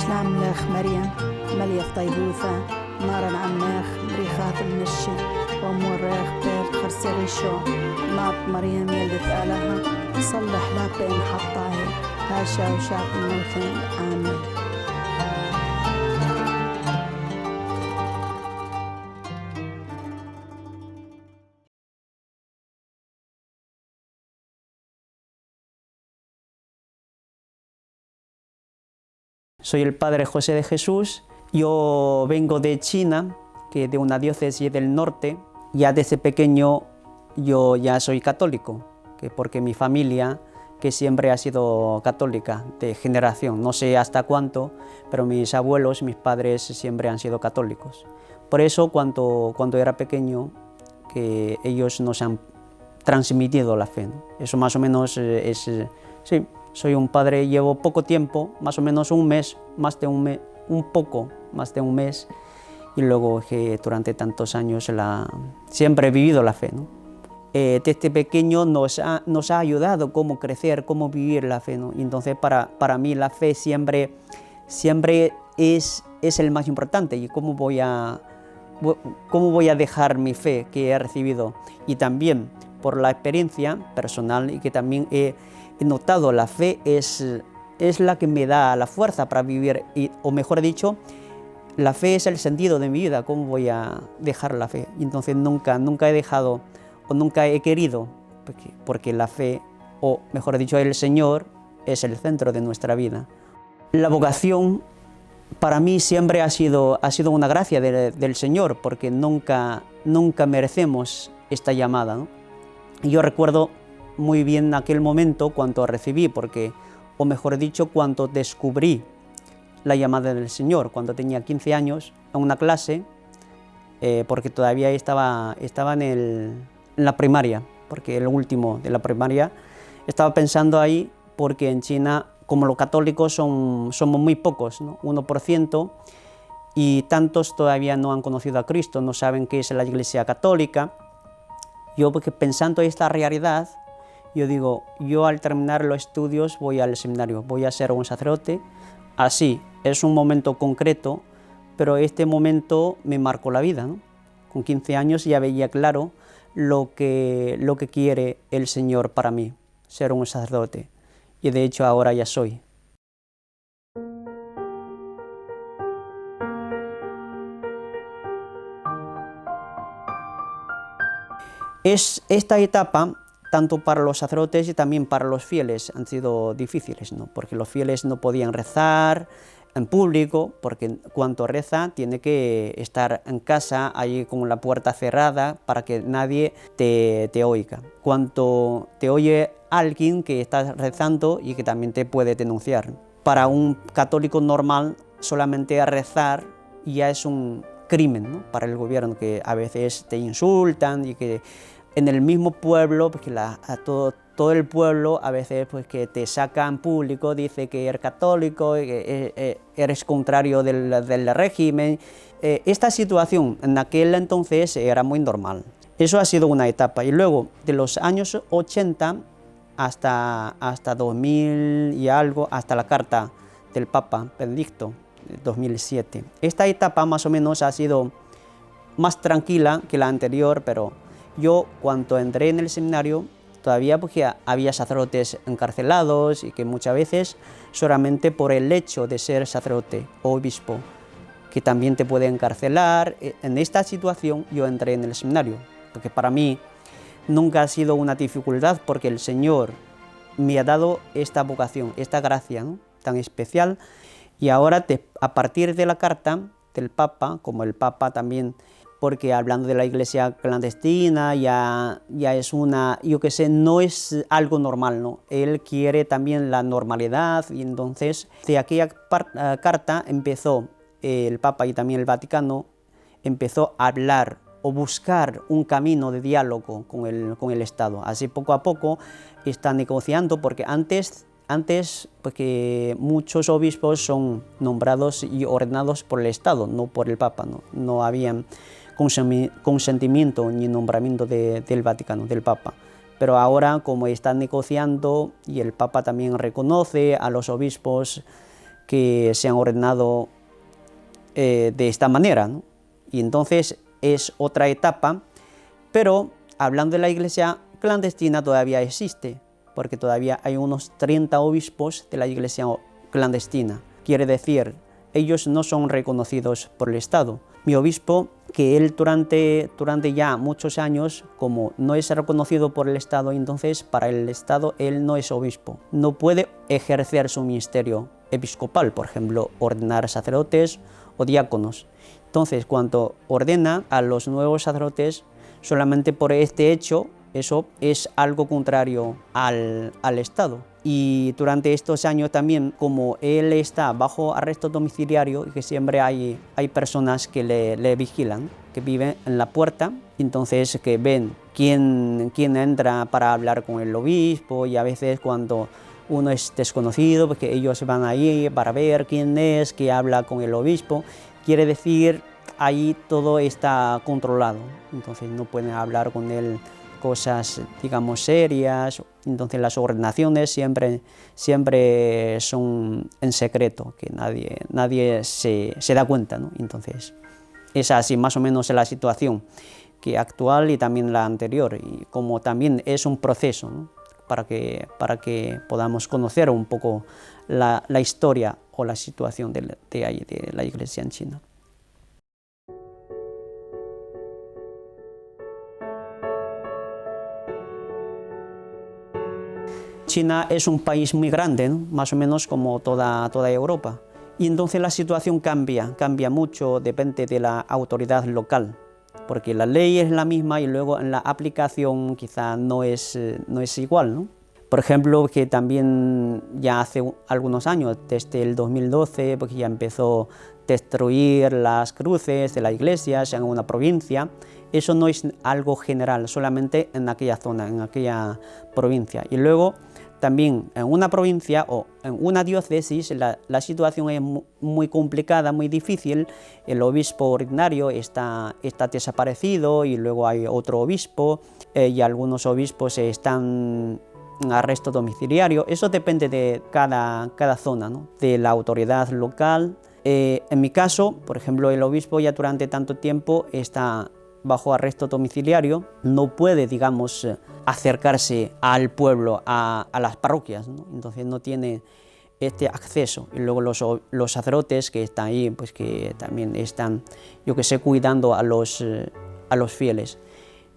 شلام لخ مريم مليخ طيبوثة نارا عماخ مريخات المشي وموريخ بيت خرسي شو ناط مريم يلدت آلها صلح لا بين حطاهي هاشا وشاق الموثن آمين. Soy el padre José de Jesús, yo vengo de China, que de una diócesis del norte. Ya desde pequeño yo ya soy católico, que porque mi familia que siempre ha sido católica de generación, no sé hasta cuánto, pero mis abuelos, mis padres siempre han sido católicos. Por eso cuando era pequeño que ellos nos han transmitido la fe, ¿no? Eso más o menos es, sí. Soy un padre, llevo poco tiempo, más o menos un mes, más de un mes, un poco más de un mes, y luego que durante tantos años siempre he vivido la fe, ¿no? Desde pequeño nos ha ayudado cómo crecer, cómo vivir la fe, ¿no? Y entonces para mí la fe siempre es el más importante, y cómo voy a dejar mi fe que he recibido, y también por la experiencia personal y que también he notado, la fe es la que me da la fuerza para vivir, o mejor dicho, la fe es el sentido de mi vida. ¿Cómo voy a dejar la fe? Y entonces nunca he dejado o nunca he querido, porque la fe, o mejor dicho, el Señor es el centro de nuestra vida. La vocación para mí siempre ha sido una gracia del Señor, porque nunca merecemos esta llamada, ¿no? Y yo recuerdo muy bien aquel momento cuando recibí, o mejor dicho, cuando descubrí la llamada del Señor, cuando tenía 15 años, en una clase, porque todavía estaba en la primaria, porque el último de la primaria, estaba pensando ahí, porque en China, como los católicos somos muy pocos, ¿no? 1%, y tantos todavía no han conocido a Cristo, no saben qué es la Iglesia Católica. Yo, porque pensando esta realidad, yo digo, yo al terminar los estudios voy al seminario, voy a ser un sacerdote. Así, es un momento concreto, pero este momento me marcó la vida, ¿no? Con 15 años ya veía claro lo que quiere el Señor para mí, ser un sacerdote. Y de hecho ahora ya soy. Esta etapa, tanto para los sacerdotes y también para los fieles, han sido difíciles, ¿no? Porque los fieles no podían rezar en público, porque cuando reza tiene que estar en casa, ahí con la puerta cerrada, para que nadie te oiga. Cuando te oye alguien que está rezando y que también te puede denunciar. Para un católico normal, solamente rezar ya es un crimen, ¿no? Para el gobierno, que a veces te insultan, y que en el mismo pueblo, porque todo el pueblo a veces pues que te saca en público, dice que eres católico, que eres contrario del régimen. Esta situación en aquel entonces era muy normal. Eso ha sido una etapa, y luego de los años 80 hasta 2000 y algo, hasta la carta del Papa Benedicto, 2007. Esta etapa más o menos ha sido más tranquila que la anterior, pero yo cuando entré en el seminario todavía porque había sacerdotes encarcelados, y que muchas veces solamente por el hecho de ser sacerdote o obispo, que también te puede encarcelar. En esta situación yo entré en el seminario, porque para mí nunca ha sido una dificultad, porque el Señor me ha dado esta vocación, esta gracia, ¿no? Tan especial. Y ahora a partir de la carta del Papa, como el Papa también, porque hablando de la iglesia clandestina ya es yo qué sé, no es algo normal, ¿no? Él quiere también la normalidad, y entonces de aquella carta empezó el Papa y también el Vaticano, empezó a hablar o buscar un camino de diálogo con el Estado. Así poco a poco está negociando, porque antes porque muchos obispos son nombrados y ordenados por el Estado, no por el Papa, no habían consentimiento ni nombramiento del Vaticano, del Papa. Pero ahora, como están negociando y el Papa también reconoce a los obispos que se han ordenado de esta manera, ¿no? Y entonces es otra etapa, pero hablando de la iglesia clandestina todavía existe, porque todavía hay unos 30 obispos de la iglesia clandestina. Quiere decir, ellos no son reconocidos por el Estado. Mi obispo, que él durante ya muchos años, como no es reconocido por el Estado, entonces para el Estado él no es obispo. No puede ejercer su ministerio episcopal, por ejemplo, ordenar sacerdotes o diáconos. Entonces, cuando ordena a los nuevos sacerdotes, solamente por este hecho, eso es algo contrario al Estado. Y durante estos años también, como él está bajo arresto domiciliario, y que siempre hay personas que le vigilan, que viven en la puerta, entonces que ven quién entra para hablar con el obispo, y a veces cuando uno es desconocido, porque ellos van ahí para ver quién es, que habla con el obispo. Quiere decir, ahí todo está controlado, entonces no pueden hablar con él cosas, digamos, serias. Entonces las ordenaciones siempre son en secreto, que nadie se da cuenta, ¿no? Entonces es así más o menos la situación que actual y también la anterior, y como también es un proceso, ¿no? para que podamos conocer un poco la historia o la situación de la Iglesia en China. China es un país muy grande, ¿no? Más o menos como toda Europa. Y entonces la situación cambia mucho, depende de la autoridad local, porque la ley es la misma y luego en la aplicación quizá no es igual, ¿no? Por ejemplo, que también ya hace algunos años, desde el 2012, porque ya empezó a destruir las cruces de las iglesias en una provincia. Eso no es algo general, solamente en aquella zona, en aquella provincia. Y luego también en una provincia o en una diócesis la situación es muy complicada, muy difícil. El obispo ordinario está desaparecido y luego hay otro obispo y algunos obispos están en arresto domiciliario. Eso depende de cada zona, ¿no? De la autoridad local. En mi caso, por ejemplo, el obispo ya durante tanto tiempo está bajo arresto domiciliario, no puede, digamos, acercarse al pueblo, a las parroquias, ¿no? Entonces no tiene este acceso. Y luego los sacerdotes que están ahí, pues que también están, yo que sé, cuidando a los fieles.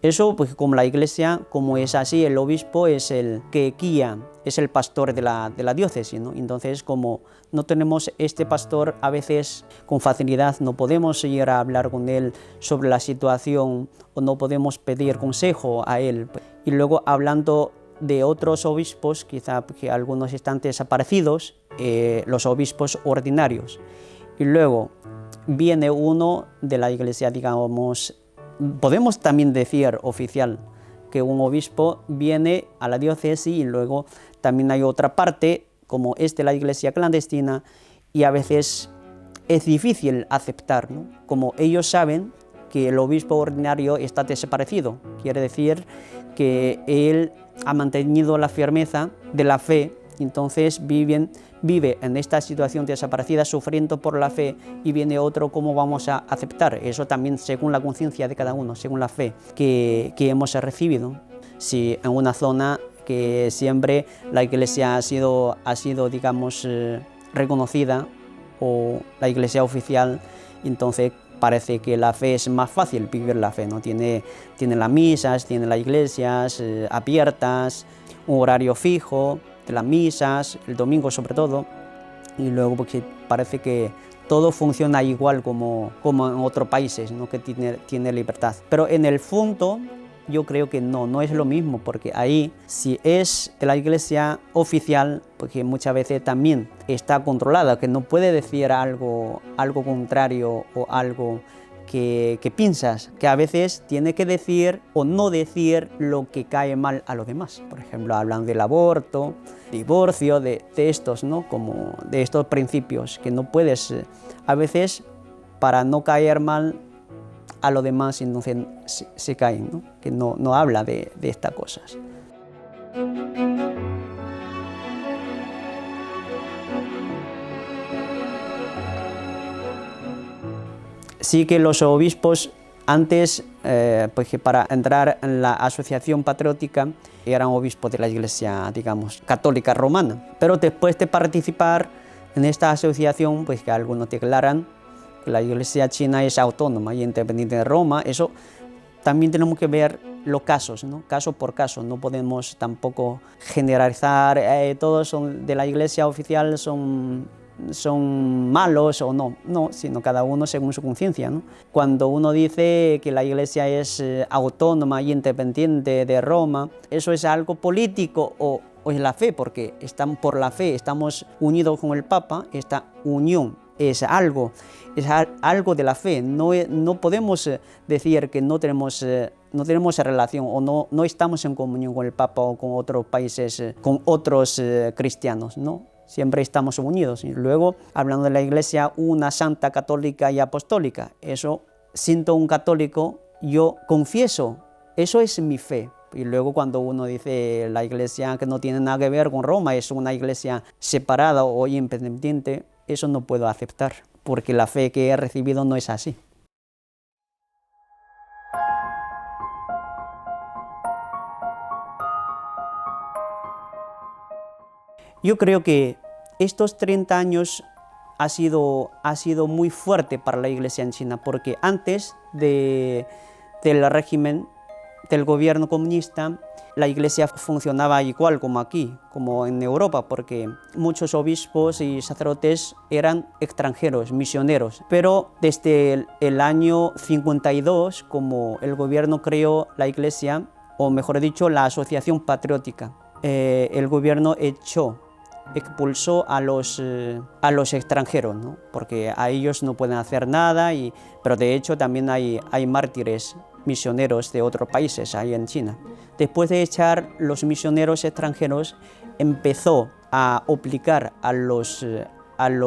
Eso, pues como la iglesia, como es así, el obispo es el que guía, es el pastor de la diócesis, ¿no? Entonces, como no tenemos este pastor, a veces con facilidad no podemos ir a hablar con él sobre la situación o no podemos pedir consejo a él. Y luego hablando de otros obispos, quizá porque algunos están desaparecidos, los obispos ordinarios. Y luego viene uno de la iglesia, digamos, podemos también decir oficial, que un obispo viene a la diócesis y luego también hay otra parte, como es de la iglesia clandestina, y a veces es difícil aceptar, ¿no? Como ellos saben que el obispo ordinario está desaparecido, quiere decir que él ha mantenido la firmeza de la fe, entonces vive en esta situación desaparecida, sufriendo por la fe, y viene otro, ¿cómo vamos a aceptar? Eso también según la conciencia de cada uno, según la fe que hemos recibido. Si en una zona que siempre la iglesia ha sido digamos, reconocida, o la iglesia oficial, entonces parece que la fe es más fácil vivir la fe, ¿no? Tiene las misas, tiene las iglesias abiertas, un horario fijo de las misas, el domingo sobre todo, y luego porque parece que todo funciona igual como en otros países, ¿no? Que tiene libertad. Pero en el fondo yo creo que no es lo mismo, porque ahí si es de la iglesia oficial, porque muchas veces también está controlada, que no puede decir algo contrario o algo que piensas, que a veces tiene que decir o no decir lo que cae mal a los demás. Por ejemplo, hablan del aborto, divorcio, de estos, ¿no? Como de estos principios que no puedes, a veces para no caer mal a los demás, entonces se caen, ¿no? Que no habla de estas cosas. Sí que los obispos antes, pues que para entrar en la asociación patriótica, eran obispos de la Iglesia, digamos, católica romana. Pero después de participar en esta asociación, pues que algunos declaran que la Iglesia china es autónoma y independiente de Roma. Eso también tenemos que ver los casos, ¿no? Caso por caso. No podemos tampoco generalizar, todos son de la Iglesia oficial son malos o no, sino cada uno según su conciencia, ¿no? Cuando uno dice que la Iglesia es autónoma y independiente de Roma, eso es algo político o es la fe, porque por la fe estamos unidos con el Papa. Esta unión es algo de la fe. No podemos decir que no tenemos relación o no estamos en comunión con el Papa o con otros países, con otros cristianos, ¿no? Siempre estamos unidos. Y luego, hablando de la Iglesia, una santa, católica y apostólica. Eso, siendo un católico, yo confieso, eso es mi fe. Y luego cuando uno dice la Iglesia que no tiene nada que ver con Roma, es una Iglesia separada o independiente, eso no puedo aceptar, porque la fe que he recibido no es así. Yo creo que estos 30 años ha sido muy fuerte para la Iglesia en China, porque antes del régimen del gobierno comunista, la Iglesia funcionaba igual como aquí, como en Europa, porque muchos obispos y sacerdotes eran extranjeros, misioneros. Pero desde el año 52, como el gobierno creó la Iglesia, o mejor dicho, la Asociación Patriótica, el gobierno expulsó a los extranjeros, ¿no? Porque a ellos no pueden hacer nada, pero de hecho también hay mártires misioneros de otros países ahí en China. Después de echar los misioneros extranjeros, empezó a obligar a los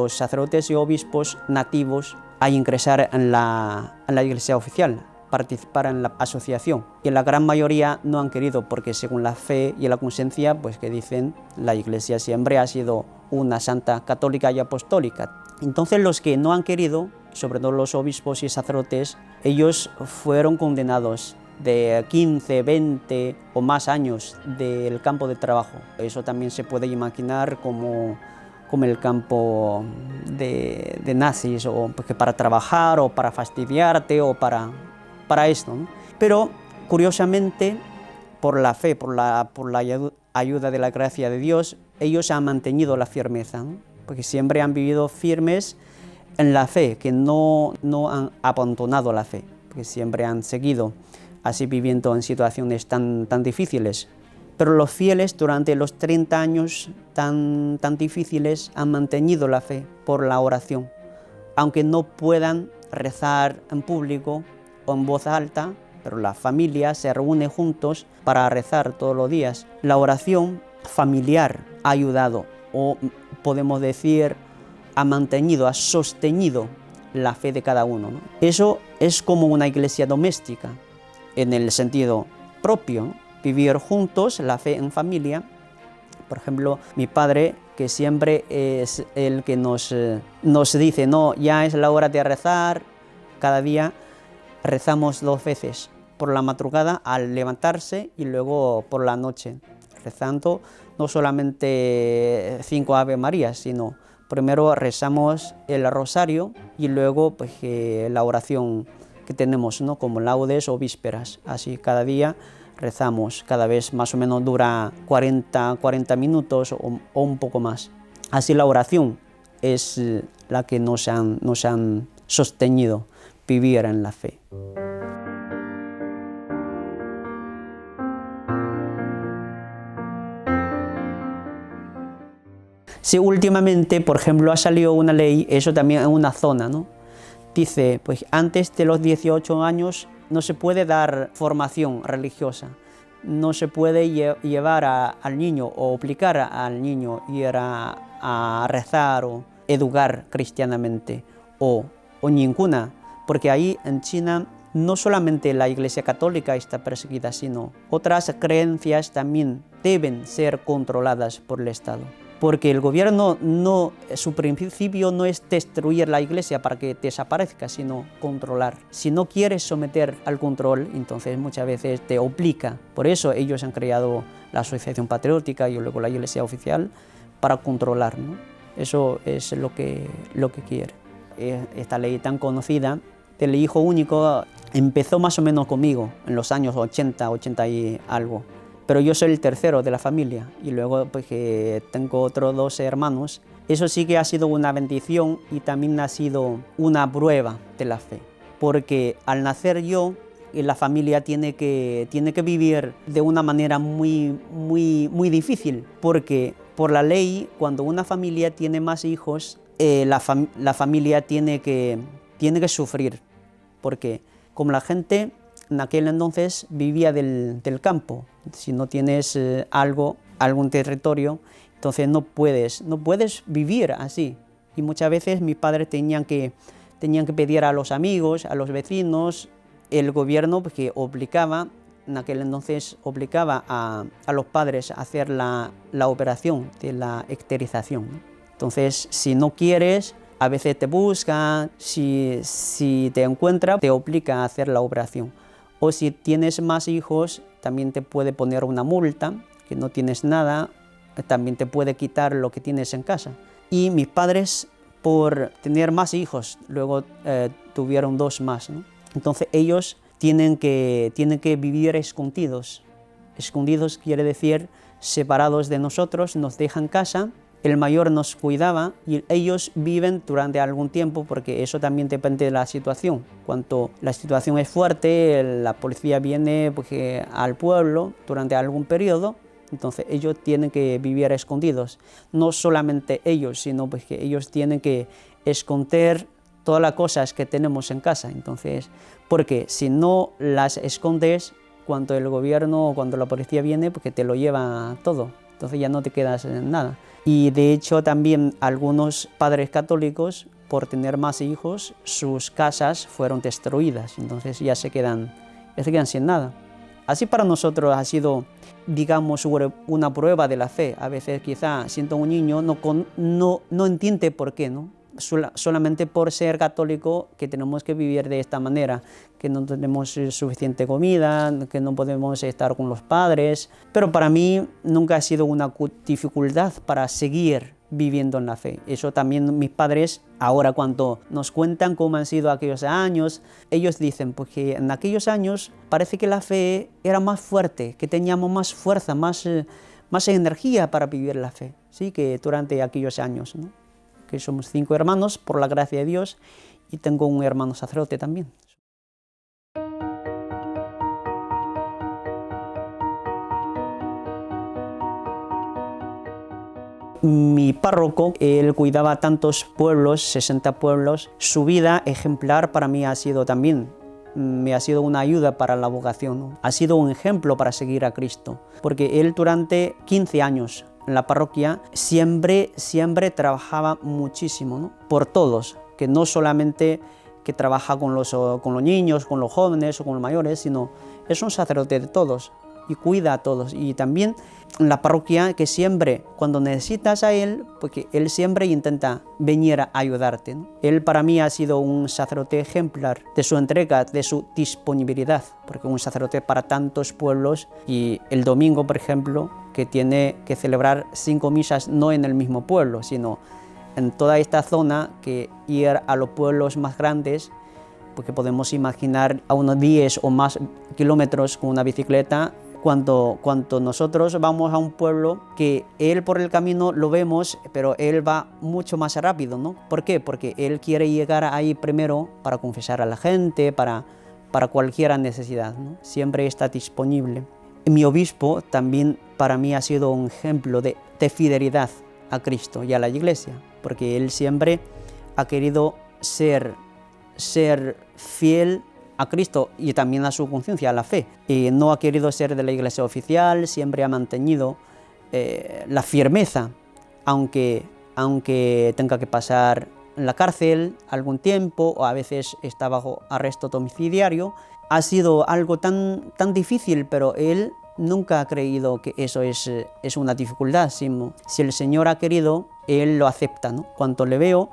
sacerdotes y obispos nativos a ingresar en la Iglesia oficial, participar en la asociación, y la gran mayoría no han querido, porque según la fe y la conciencia, pues que dicen, la Iglesia siempre ha sido una santa, católica y apostólica. Entonces los que no han querido, sobre todo los obispos y sacerdotes, ellos fueron condenados de 15, 20 o más años del campo de trabajo. Eso también se puede imaginar como el campo de nazis, o porque para trabajar o para fastidiarte o para esto, ¿no? Pero curiosamente, por la fe, por la ayuda de la gracia de Dios, ellos han mantenido la firmeza, ¿no? Porque siempre han vivido firmes en la fe, que no han abandonado la fe, porque siempre han seguido así viviendo en situaciones tan difíciles. Pero los fieles durante los 30 años tan difíciles han mantenido la fe por la oración, aunque no puedan rezar en público o en voz alta, pero la familia se reúne juntos para rezar todos los días. La oración familiar ha ayudado, o podemos decir, ha mantenido, ha sostenido la fe de cada uno, ¿no? Eso es como una iglesia doméstica, en el sentido propio, ¿no? Vivir juntos, la fe en familia. Por ejemplo, mi padre, que siempre es el que nos dice, no, ya es la hora de rezar. Cada día rezamos 2 veces, por la madrugada al levantarse y luego por la noche, rezando no solamente 5 Ave Marías, sino primero rezamos el rosario y luego pues, la oración que tenemos, ¿no? Como laudes o vísperas. Así cada día rezamos, cada vez más o menos dura 40 minutos o un poco más. Así la oración es la que nos han sostenido vivir en la fe. Sí, últimamente, por ejemplo, ha salido una ley, eso también en una zona, ¿no? Dice, pues antes de los 18 años no se puede dar formación religiosa, no se puede llevar al niño o obligar al niño ir a rezar o educar cristianamente o ninguna, porque ahí en China no solamente la Iglesia Católica está perseguida, sino otras creencias también deben ser controladas por el Estado. porque el gobierno su principio no es destruir la iglesia para que desaparezca, sino controlar. Si no quieres someter al control, entonces muchas veces te obliga. Por eso ellos han creado la Asociación Patriótica y luego la iglesia oficial para controlar, ¿no? Eso es lo que quiere. Esta ley tan conocida del hijo único empezó más o menos conmigo en los años 80 y algo. Pero yo soy el tercero de la familia y luego pues, que tengo otros 2 hermanos. Eso sí que ha sido una bendición y también ha sido una prueba de la fe. Porque al nacer yo, la familia tiene que vivir de una manera muy difícil. Porque por la ley, cuando una familia tiene más hijos, la familia tiene que sufrir. Porque como la gente en aquel entonces vivía del campo, si no tienes algún territorio, entonces no puedes vivir así. Y muchas veces mis padres tenían que pedir a los amigos, a los vecinos, el gobierno que obligaba, en aquel entonces obligaba a los padres a hacer la operación de la esterilización. Entonces, si no quieres, a veces te buscan, si te encuentra, te obliga a hacer la operación. O si tienes más hijos, también te puede poner una multa, que no tienes nada, también te puede quitar lo que tienes en casa. Y mis padres, por tener más hijos, luego tuvieron 2 más, ¿no? Entonces ellos tienen que vivir escondidos. Escondidos quiere decir separados de nosotros, nos dejan casa. El mayor nos cuidaba y ellos viven durante algún tiempo porque eso también depende de la situación. Cuando la situación es fuerte, la policía viene al pueblo durante algún periodo, entonces ellos tienen que vivir escondidos. No solamente ellos, sino que ellos tienen que esconder todas las cosas que tenemos en casa. Entonces, porque si no las escondes, cuando el gobierno o cuando la policía viene, porque te lo lleva todo. Entonces ya no te quedas en nada. Y de hecho también algunos padres católicos, por tener más hijos, sus casas fueron destruidas, entonces ya se quedan sin nada. Así para nosotros ha sido, digamos, una prueba de la fe. A veces quizá siendo un niño no entiende por qué, ¿no? Solamente por ser católico que tenemos que vivir de esta manera, que no tenemos suficiente comida, que no podemos estar con los padres. Pero para mí nunca ha sido una dificultad para seguir viviendo en la fe. Eso también mis padres, ahora cuando nos cuentan cómo han sido aquellos años, ellos dicen porque en aquellos años parece que la fe era más fuerte, que teníamos más fuerza, más energía para vivir la fe, ¿sí? Que durante aquellos años, ¿no? Que somos 5 hermanos, por la gracia de Dios, y tengo un hermano sacerdote también. Mi párroco, él cuidaba tantos pueblos, 60 pueblos, su vida ejemplar para mí ha sido también, me ha sido una ayuda para la vocación, ¿no? Ha sido un ejemplo para seguir a Cristo, porque él durante 15 años, en la parroquia siempre trabajaba muchísimo, ¿no? Por todos, que no solamente que trabaja con los niños, con los jóvenes o con los mayores, sino es un sacerdote de todos y cuida a todos. Y también en la parroquia que siempre, cuando necesitas a él, porque él siempre intenta venir a ayudarte, ¿no? Él para mí ha sido un sacerdote ejemplar de su entrega, de su disponibilidad, porque un sacerdote para tantos pueblos y el domingo, por ejemplo, que tiene que celebrar 5 misas no en el mismo pueblo, sino en toda esta zona, que ir a los pueblos más grandes, porque podemos imaginar a unos 10 o más kilómetros con una bicicleta. Cuando nosotros vamos a un pueblo que él por el camino lo vemos, pero él va mucho más rápido, ¿no? ¿Por qué? Porque él quiere llegar ahí primero para confesar a la gente, para cualquier necesidad, ¿no? Siempre está disponible. Mi obispo también para mí ha sido un ejemplo de fidelidad a Cristo y a la Iglesia, porque él siempre ha querido ser fiel a Cristo y también a su conciencia, a la fe. Y no ha querido ser de la Iglesia oficial, siempre ha mantenido la firmeza, aunque tenga que pasar en la cárcel algún tiempo o a veces está bajo arresto domiciliario. Ha sido algo tan difícil, pero él nunca he creído que eso es una dificultad. Si el Señor ha querido, Él lo acepta, ¿no? Cuando le veo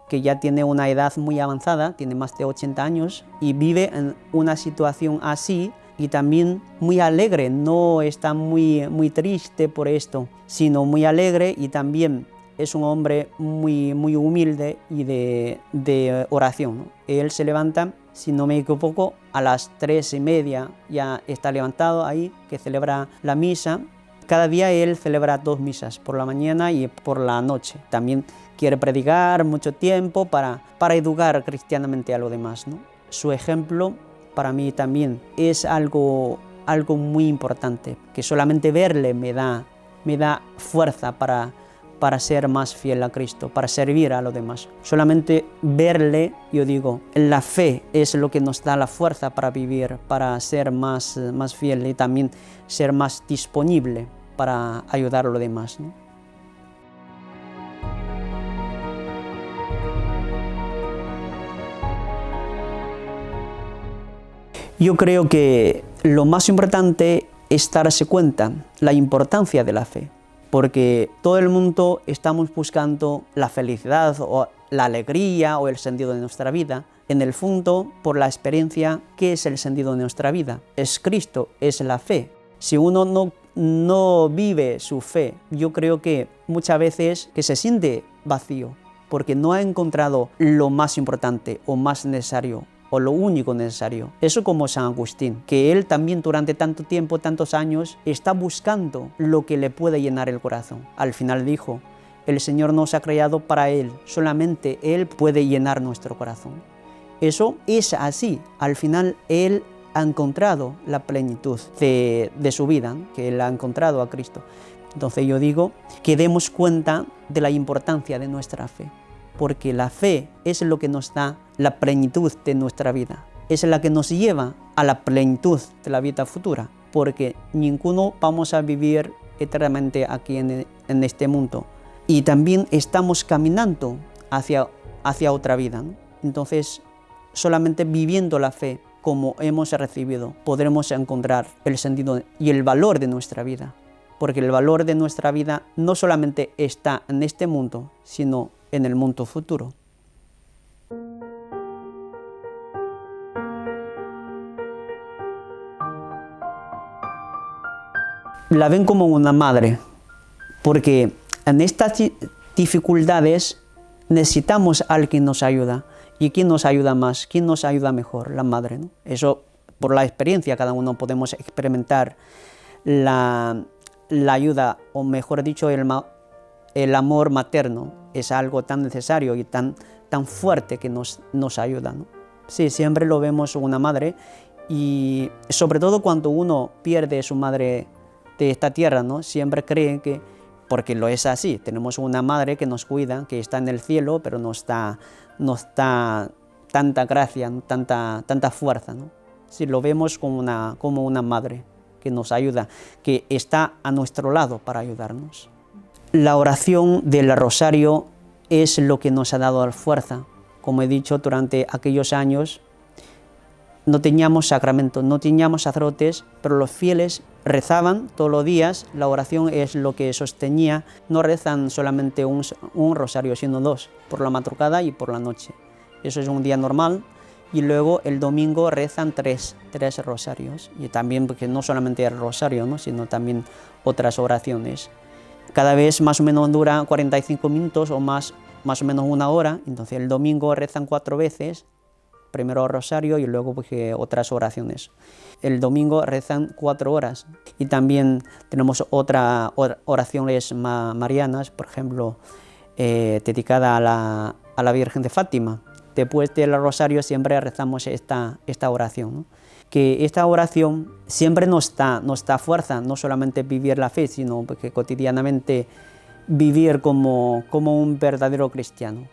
que ya tiene una edad muy avanzada, tiene más de 80 años y vive en una situación así y también muy alegre, no está muy triste por esto, sino muy alegre y también es un hombre muy humilde y de oración, ¿no? Él se levanta, si no me equivoco, a las 3:30 ya está levantado ahí, que celebra la misa. Cada día él celebra 2 misas, por la mañana y por la noche. También quiere predicar mucho tiempo para educar cristianamente a los demás, ¿no? Su ejemplo para mí también es algo muy importante, que solamente verle me da fuerza para ser más fiel a Cristo, para servir a los demás. Solamente verle, yo digo, la fe es lo que nos da la fuerza para vivir, para ser más fiel y también ser más disponible para ayudar a los demás, ¿no? Yo creo que lo más importante es darse cuenta la importancia de la fe, porque todo el mundo estamos buscando la felicidad o la alegría o el sentido de nuestra vida. En el fondo, por la experiencia, ¿qué es el sentido de nuestra vida? Es Cristo, es la fe. Si uno no vive su fe, yo creo que muchas veces que se siente vacío, porque no ha encontrado lo más importante o más necesario, o lo único necesario. Eso como San Agustín, que él también durante tanto tiempo, tantos años, está buscando lo que le puede llenar el corazón. Al final dijo, el Señor nos ha creado para Él, solamente Él puede llenar nuestro corazón. Eso es así, al final Él ha encontrado la plenitud de su vida, ¿no? Que Él ha encontrado a Cristo. Entonces yo digo que demos cuenta de la importancia de nuestra fe, porque la fe es lo que nos da la plenitud de nuestra vida, es la que nos lleva a la plenitud de la vida futura, porque ninguno vamos a vivir eternamente aquí en este mundo y también estamos caminando hacia otra vida, ¿no? Entonces, solamente viviendo la fe como hemos recibido, podremos encontrar el sentido y el valor de nuestra vida, porque el valor de nuestra vida no solamente está en este mundo, sino en el mundo futuro. La ven como una madre, porque en estas dificultades necesitamos a alguien que nos ayuda. ¿Y quién nos ayuda más? ¿Quién nos ayuda mejor? La madre, ¿no? Eso, por la experiencia, cada uno podemos experimentar la ayuda, o mejor dicho, el amor materno. Es algo tan necesario y tan fuerte que nos ayuda, ¿no? Sí, siempre lo vemos una madre, y sobre todo cuando uno pierde a su madre de esta tierra, ¿no? Siempre creen que, porque lo es así, tenemos una madre que nos cuida, que está en el cielo, pero nos da tanta gracia, ¿no? tanta fuerza, ¿no? Sí, lo vemos como una madre que nos ayuda, que está a nuestro lado para ayudarnos. La oración del rosario es lo que nos ha dado la fuerza. Como he dicho, durante aquellos años no teníamos sacramentos, no teníamos sacerdotes, pero los fieles rezaban todos los días. La oración es lo que sostenía. No rezan solamente un rosario, sino 2, por la madrugada y por la noche. Eso es un día normal. Y luego el domingo rezan 3 rosarios. Y también, porque no solamente el rosario, ¿no? Sino también otras oraciones. Cada vez más o menos dura 45 minutos o más o menos 1 hora. Entonces el domingo rezan 4 veces. Primero rosario y luego otras oraciones. El domingo rezan 4 horas. Y también tenemos otras oraciones marianas, por ejemplo, dedicada a la Virgen de Fátima. Después del rosario siempre rezamos esta oración, ¿no? Que esta oración siempre nos da fuerza, no solamente vivir la fe, sino porque cotidianamente vivir como un verdadero cristiano.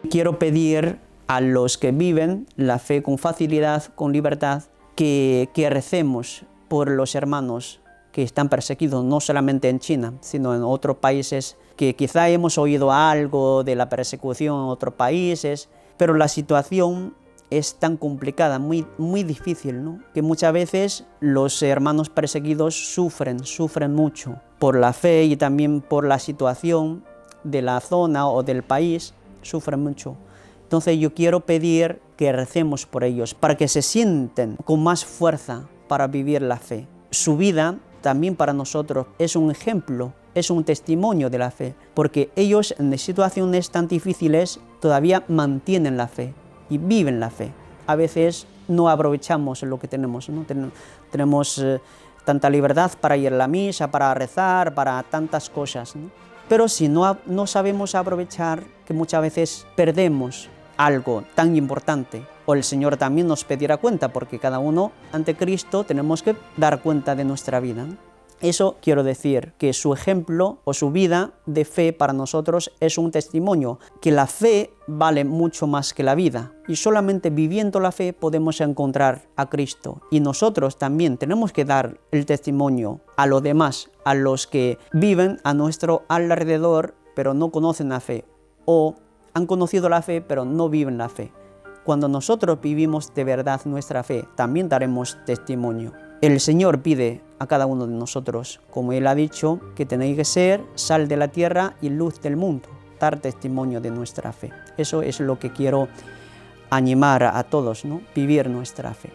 Quiero pedir a los que viven la fe con facilidad, con libertad, que recemos por los hermanos que están perseguidos, no solamente en China, sino en otros países que quizá hemos oído algo de la persecución en otros países, pero la situación es tan complicada, muy difícil, ¿no? Que muchas veces los hermanos perseguidos sufren mucho por la fe y también por la situación de la zona o del país, sufren mucho. Entonces yo quiero pedir que recemos por ellos, para que se sienten con más fuerza para vivir la fe. Su vida también para nosotros es un ejemplo, es un testimonio de la fe, porque ellos en situaciones tan difíciles todavía mantienen la fe y viven la fe. A veces no aprovechamos lo que tenemos, ¿no? Tenemos tanta libertad para ir a la misa, para rezar, para tantas cosas, ¿no? Pero si no sabemos aprovechar, que muchas veces perdemos algo tan importante, o el Señor también nos pedirá cuenta, porque cada uno ante Cristo tenemos que dar cuenta de nuestra vida, ¿no? Eso quiero decir, que su ejemplo o su vida de fe para nosotros es un testimonio, que la fe vale mucho más que la vida, y solamente viviendo la fe podemos encontrar a Cristo. Y nosotros también tenemos que dar el testimonio a los demás, a los que viven a nuestro alrededor, pero no conocen la fe, o han conocido la fe, pero no viven la fe. Cuando nosotros vivimos de verdad nuestra fe, también daremos testimonio. El Señor pide a cada uno de nosotros, como Él ha dicho, que tenéis que ser sal de la tierra y luz del mundo, dar testimonio de nuestra fe. Eso es lo que quiero animar a todos, ¿no? Vivir nuestra fe.